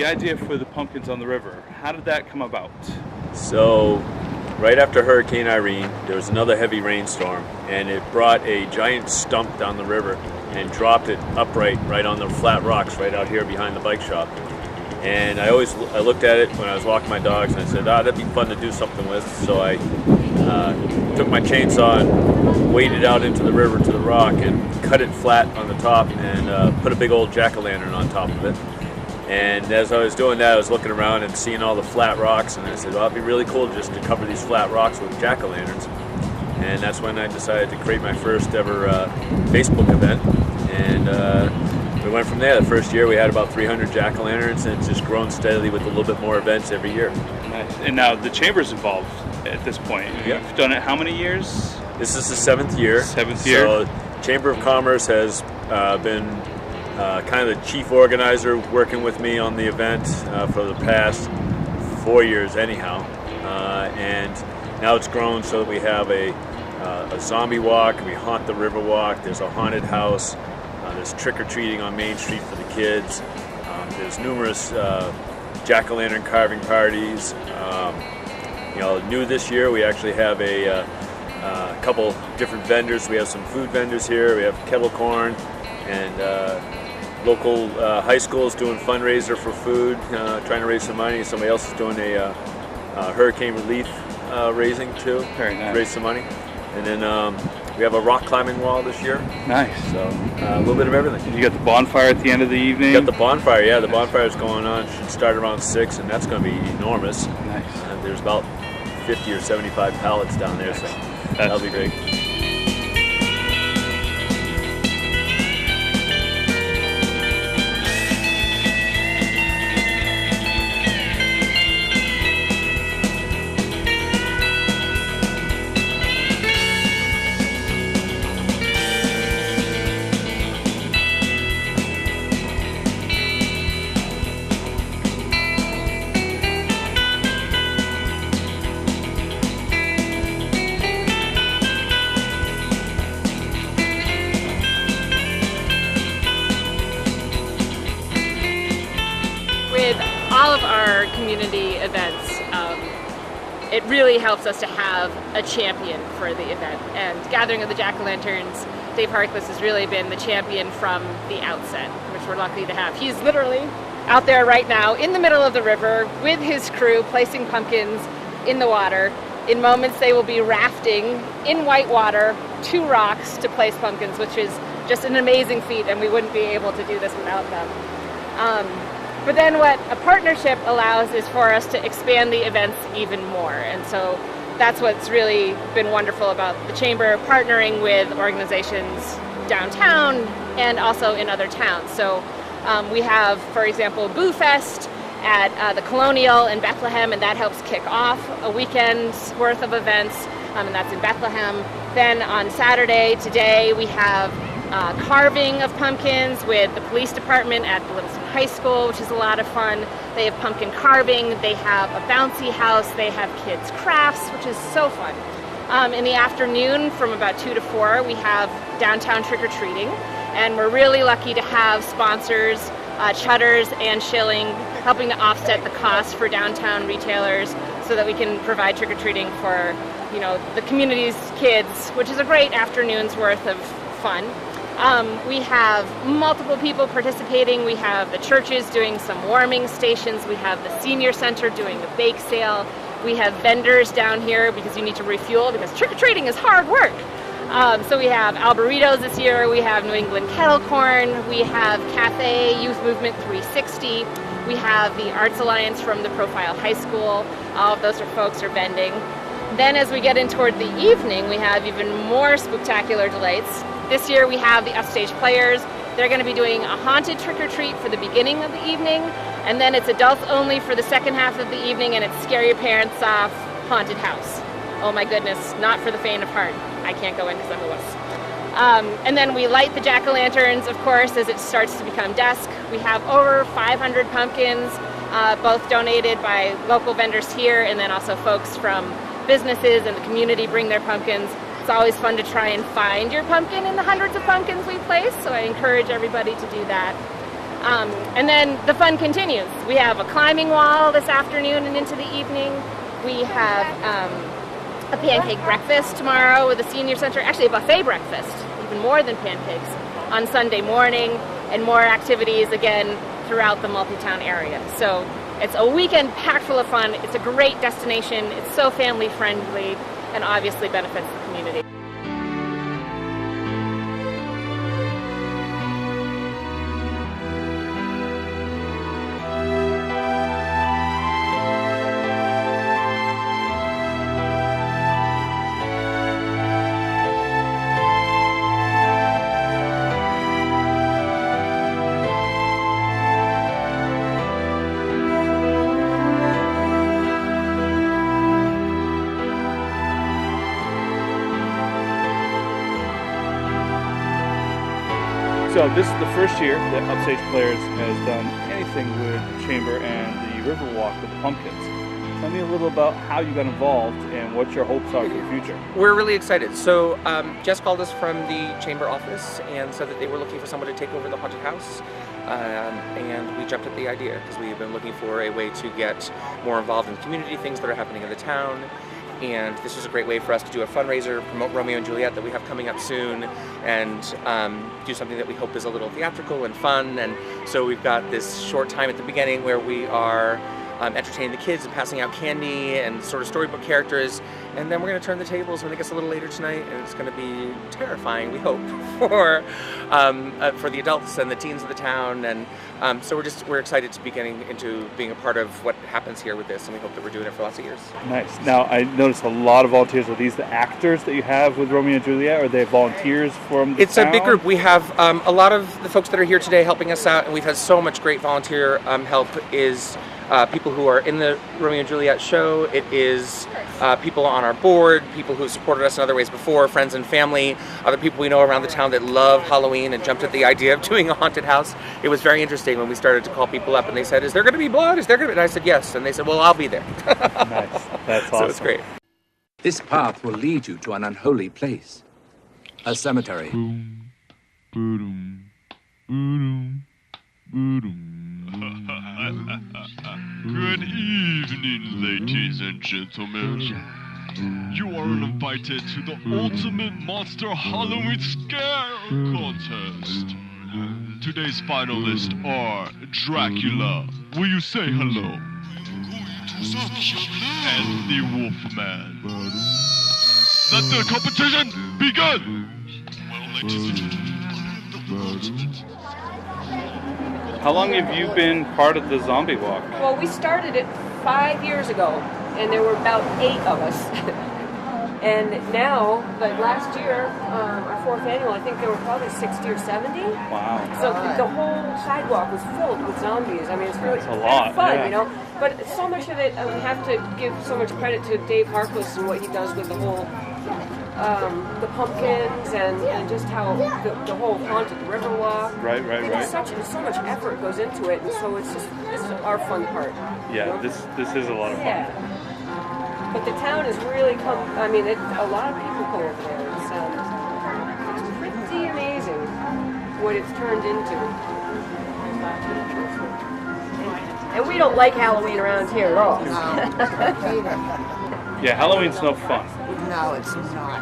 the idea for the pumpkins on the river, how did that come about? So, right after Hurricane Irene, there was another heavy rainstorm, and it brought a giant stump down the river and dropped it upright right on the flat rocks right out here behind the bike shop. And I looked at it when I was walking my dogs, and I said, that'd be fun to do something with. So I took my chainsaw and waded out into the river to the rock and cut it flat on the top and put a big old jack-o'-lantern on top of it. And as I was doing that, I was looking around and seeing all the flat rocks, and I said, well, it'd be really cool just to cover these flat rocks with jack-o'-lanterns. And that's when I decided to create my first ever Facebook event. And we went from there. The first year we had about 300 jack-o'-lanterns, and it's just grown steadily with a little bit more events every year. Nice. And now the chamber's involved at this point. Yeah. You've done it how many years? This is the 7th year. 7th year. So Chamber of Commerce has been kind of the chief organizer, working with me on the event for the past 4 years anyhow. And now it's grown so that we have a zombie walk, we haunt the river walk, there's a haunted house, there's trick-or-treating on Main Street for the kids, there's numerous jack-o'-lantern carving parties. New this year we actually have a couple different vendors. We have some food vendors here, we have kettle corn, and local high schools doing fundraiser for food, trying to raise some money. Somebody else is doing a hurricane relief raising too. Very nice. Raise some money. And then we have a rock climbing wall this year. Nice. So a little bit of everything. You got the bonfire at the end of the evening? Got the bonfire, yeah. The bonfire is going on. Should start around 6, and that's going to be enormous. Nice. There's about 50 or 75 pallets down there, so that'll be great. With all of our community events, it really helps us to have a champion for the event. And Gathering of the Jack-O'-Lanterns, Dave Harkless has really been the champion from the outset, which we're lucky to have. He's literally out there right now in the middle of the river with his crew placing pumpkins in the water. In moments they will be rafting in white water to rocks to place pumpkins, which is just an amazing feat, and we wouldn't be able to do this without them. But then what a partnership allows is for us to expand the events even more. And so that's what's really been wonderful about the Chamber, partnering with organizations downtown and also in other towns. So we have, for example, Boo Fest at the Colonial in Bethlehem, and that helps kick off a weekend's worth of events, and that's in Bethlehem. Then on Saturday, today, we have carving of pumpkins with the police department at the Littleton High School, which is a lot of fun. They have pumpkin carving, they have a bouncy house, they have kids' crafts, which is so fun. In the afternoon, from about 2 to 4, we have downtown trick-or-treating, and we're really lucky to have sponsors, Chutters and Schilling, helping to offset the cost for downtown retailers so that we can provide trick-or-treating for, the community's kids, which is a great afternoon's worth of fun. We have multiple people participating. We have the churches doing some warming stations. We have the senior center doing a bake sale. We have vendors down here because you need to refuel, because trick-or-treating is hard work. So we have Alberitos this year. We have New England Kettle Corn. We have Cafe Youth Movement 360. We have the Arts Alliance from the Profile High School. All of those folks are vending. Then as we get in toward the evening, we have even more spectacular delights. This year we have the Upstage Players. They're going to be doing a haunted trick-or-treat for the beginning of the evening, and then it's adults only for the second half of the evening, and it's Scare Your Parents Off Haunted House. Oh my goodness, not for the faint of heart. I can't go in because I'm a wuss. And then we light the jack-o'-lanterns, of course, as it starts to become dusk. We have over 500 pumpkins, both donated by local vendors here, and then also folks from businesses and the community bring their pumpkins. It's always fun to try and find your pumpkin in the hundreds of pumpkins we place, so I encourage everybody to do that. And then the fun continues. We have a climbing wall this afternoon and into the evening. We have a pancake breakfast tomorrow with the senior center, actually a buffet breakfast, even more than pancakes, on Sunday morning, and more activities again throughout the multi-town area. So it's a weekend packed full of fun. It's a great destination. It's so family friendly and obviously benefits the community. So this is the first year that Upstage Players has done anything with the Chamber and the Riverwalk with the pumpkins. Tell me a little about how you got involved and what your hopes are for the future. We're really excited. So Jess called us from the Chamber office and said that they were looking for someone to take over the haunted house. And we jumped at the idea because we've been looking for a way to get more involved in community things that are happening in the town. And this was a great way for us to do a fundraiser, promote Romeo and Juliet that we have coming up soon, and do something that we hope is a little theatrical and fun. And so we've got this short time at the beginning where we are entertaining the kids and passing out candy and sort of storybook characters. And then we're going to turn the tables when it gets a little later tonight, and it's going to be terrifying, we hope, for the adults and the teens of the town. And so we're excited to be getting into being a part of what happens here with this, and we hope that we're doing it for lots of years. Nice. Now, I noticed a lot of volunteers. Are these the actors that you have with Romeo and Juliet, or are they volunteers from the It's town? a big group. We have a lot of the folks that are here today helping us out, and we've had so much great volunteer help. Is people who are in the Romeo and Juliet show. It is people on our board, people who have supported us in other ways before, friends and family, other people we know around the town that love Halloween and jumped at the idea of doing a haunted house. It was very interesting when we started to call people up and they said, "Is there going to be blood? Is there going to be?" And I said, "Yes." And they said, "Well, I'll be there." Nice. That's awesome. So it's great. This path will lead you to an unholy place. A cemetery. Good evening, ladies and gentlemen. You are invited to the Ultimate Monster Halloween Scare Contest. Today's finalists are Dracula, will you say hello? And the Wolfman. Let the competition begin! Well, ladies and gentlemen, How long have you been part of the Zombie Walk? Well, we started it 5 years ago, and there were about 8 of us. And now, like last year, our 4th annual, I think there were probably 60 or 70. Wow. So the whole sidewalk was filled with zombies. I mean, it's really That's a lot, fun, yeah. you know. But so much of it, we have to give so much credit to Dave Harkless and what he does with the whole, the pumpkins and just how the whole haunted Riverwalk. Right. So much effort goes into it, and so this is our fun part. Yeah, you know? this is a lot of fun. Yeah. But the town has really come, I mean, a lot of people come over there. It's pretty amazing what it's turned into. And we don't like Halloween around here at all. Yeah, Halloween's no fun. No, it's not.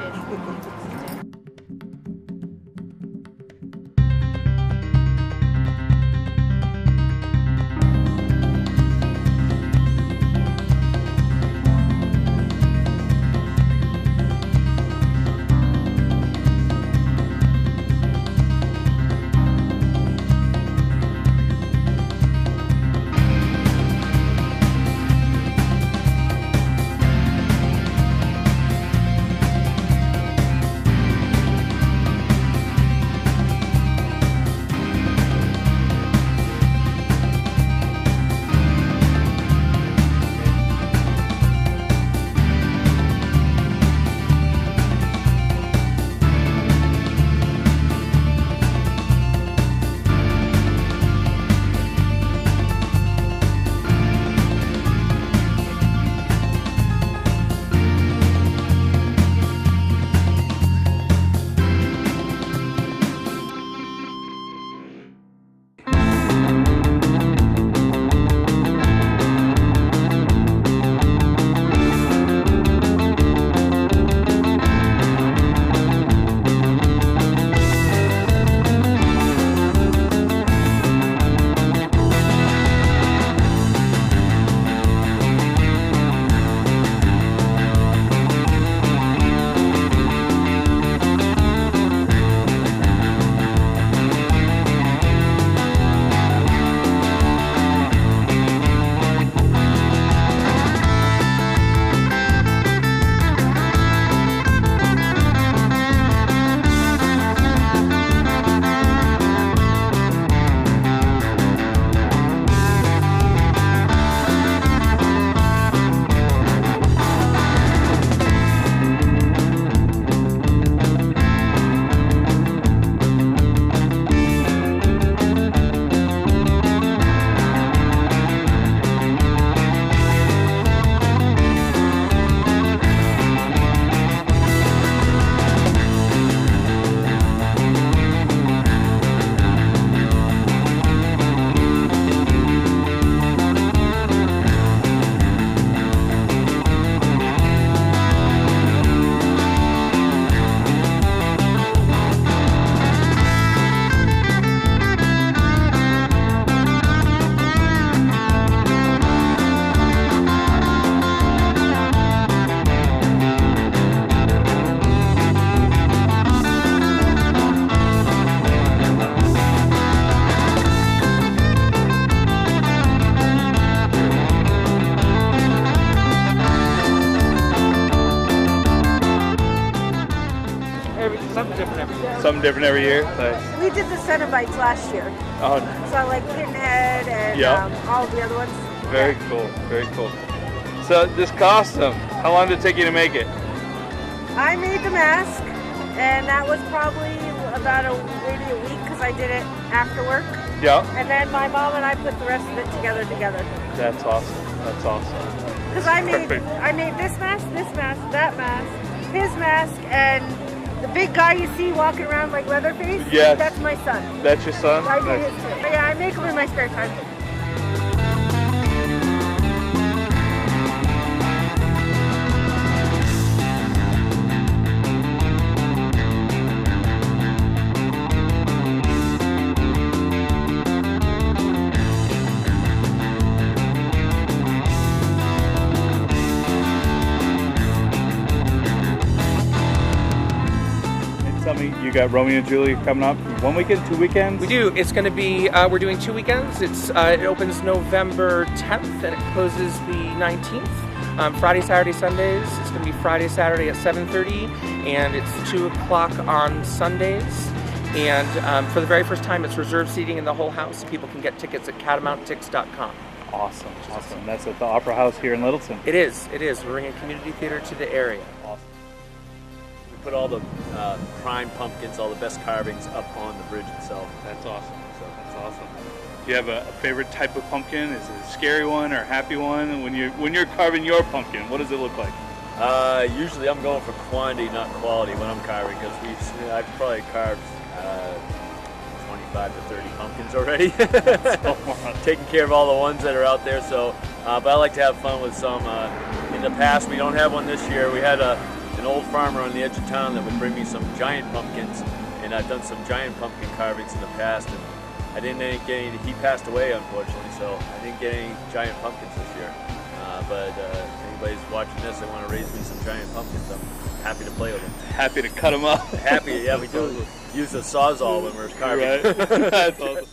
something different every year? Nice. We did the Cenobites last year. Oh, So like Pinhead and Yeah. all the other ones. very cool, very cool. So this costume, how long did it take you to make it? I made the mask, and that was probably about maybe a week because I did it after work. Yeah. And then my mom and I put the rest of it together. That's awesome. That's awesome. Because I made Perfect. this mask, that mask, his mask, and the big guy you see walking around like Leatherface. Yes. That's my son. That's your son? I did Nice. his too. But yeah, I make them in my spare time. Tell me, you got Romeo and Juliet coming up 1 weekend, 2 weekends? We do. It's going to be, we're doing 2 weekends. It opens November 10th and it closes the 19th. Friday, Saturday, Sundays. It's going to be Friday, Saturday at 7:30 and it's 2 o'clock on Sundays. And for the very first time, it's reserved seating in the whole house. People can get tickets at catamounttix.com. Awesome, awesome. That's at the Opera House here in Littleton. It is. We're bringing community theater to the area. Awesome. We put all the prime pumpkins, all the best carvings up on the bridge itself. That's awesome. That's awesome. Do you have a favorite type of pumpkin? Is it a scary one or a happy one? And when you're carving your pumpkin, what does it look like? Usually I'm going for quantity, not quality when I'm carving, because I've probably carved 25 to 30 pumpkins already. Taking care of all the ones that are out there. So, but I like to have fun with some. In the past, we don't have one this year. We had an old farmer on the edge of town that would bring me some giant pumpkins, and I've done some giant pumpkin carvings in the past, and I didn't get any. He passed away, unfortunately, so I didn't get any giant pumpkins this year. But if anybody's watching this and want to raise me some giant pumpkins, I'm happy to play with them. Happy to cut them up. Happy, yeah, we do use a sawzall when we're carving. Right. That's awesome.